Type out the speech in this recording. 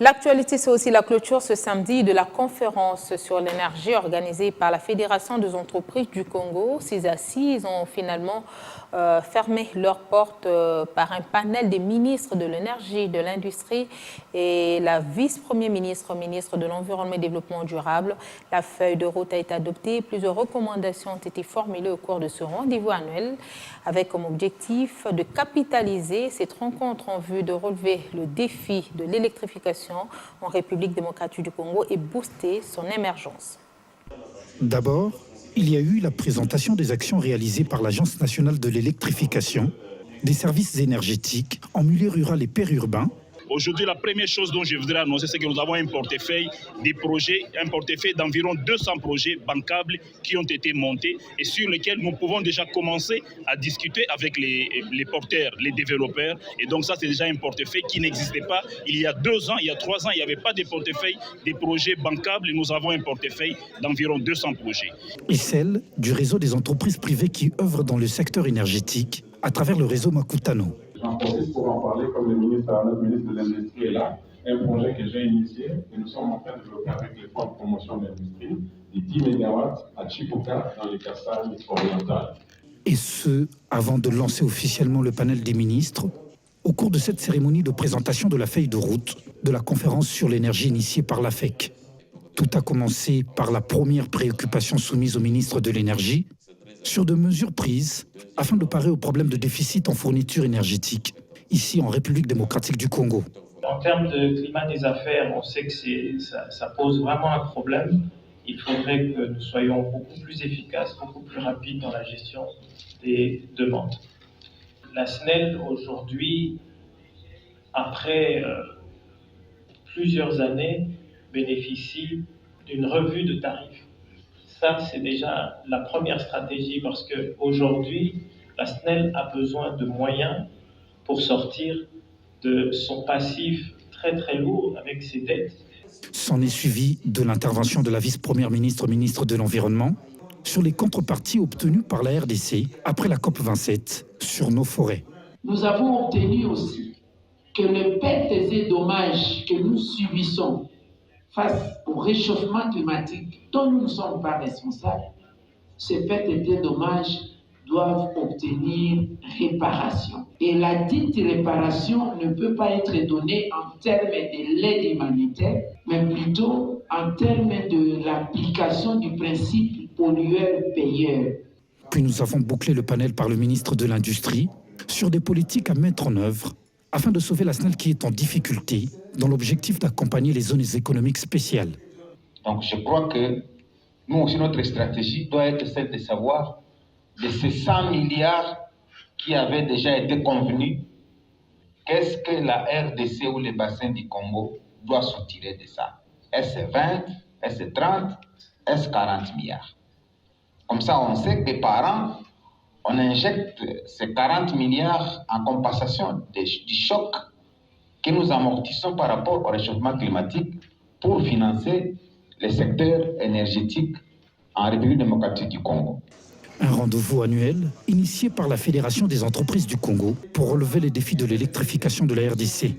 L'actualité, c'est aussi la clôture ce samedi de la conférence sur l'énergie organisée par la Fédération des entreprises du Congo. Ces assises ont finalement fermé leurs portes par un panel des ministres de l'énergie, de l'industrie et la vice-premier ministre, ministre de l'Environnement et du Développement durable. La feuille de route a été adoptée. Plusieurs recommandations ont été formulées au cours de ce rendez-vous annuel avec comme objectif de capitaliser cette rencontre en vue de relever le défi de l'électrification en République démocratique du Congo et booster son émergence. D'abord, il y a eu la présentation des actions réalisées par l'Agence nationale de l'électrification, des services énergétiques en milieu rural et périurbain. Aujourd'hui, la première chose dont je voudrais annoncer, c'est que nous avons un portefeuille des projets, un portefeuille d'environ 200 projets bancables qui ont été montés et sur lesquels nous pouvons déjà commencer à discuter avec les porteurs, les développeurs. Et donc ça, c'est déjà un portefeuille qui n'existait pas il y a 2 ans, il y a 3 ans, il n'y avait pas de portefeuille des projets bancables et nous avons un portefeuille d'environ 200 projets. Et celle du réseau des entreprises privées qui œuvrent dans le secteur énergétique à travers le réseau Makutano. J'en profite pour en parler comme notre ministre de l'Industrie est là, un projet que j'ai initié et nous sommes en train de développer avec les fonds de promotion de l'industrie, des 10 MW à Chipuka dans les Kassaï orientales. Et ce, avant de lancer officiellement le panel des ministres, au cours de cette cérémonie de présentation de la feuille de route de la conférence sur l'énergie initiée par l'AFEC. Tout a commencé par la première préoccupation soumise au ministre de l'Énergie, sur de mesures prises afin de parer au problème de déficit en fourniture énergétique, ici en République démocratique du Congo. En termes de climat des affaires, on sait que ça pose vraiment un problème. Il faudrait que nous soyons beaucoup plus efficaces, beaucoup plus rapides dans la gestion des demandes. La SNEL, aujourd'hui, après plusieurs années, bénéficie d'une revue de tarifs. Ça, c'est déjà la première stratégie parce qu'aujourd'hui, la SNEL a besoin de moyens pour sortir de son passif très très lourd avec ses dettes. S'en est suivi de l'intervention de la vice-première ministre, ministre de l'Environnement, sur les contreparties obtenues par la RDC après la COP27 sur nos forêts. Nous avons obtenu aussi que les pertes et dommages que nous subissons face au réchauffement climatique dont nous ne sommes pas responsables, ces pertes et dommages doivent obtenir réparation. Et la dite réparation ne peut pas être donnée en termes de l'aide humanitaire, mais plutôt en termes de l'application du principe pollueur-payeur. Puis nous avons bouclé le panel par le ministre de l'Industrie sur des politiques à mettre en œuvre afin de sauver la SNEL qui est en difficulté dans l'objectif d'accompagner les zones économiques spéciales. Donc je crois que nous aussi, notre stratégie doit être celle de savoir de ces 100 milliards qui avaient déjà été convenus, qu'est-ce que la RDC ou les bassins du Congo doivent soutirer de ça? Est-ce 20? Est-ce 30? Est-ce 40 milliards? Comme ça, on sait que par an, on injecte ces 40 milliards en compensation du choc que nous amortissons par rapport au réchauffement climatique pour financer les secteurs énergétiques en République démocratique du Congo. Un rendez-vous annuel initié par la Fédération des entreprises du Congo pour relever les défis de l'électrification de la RDC.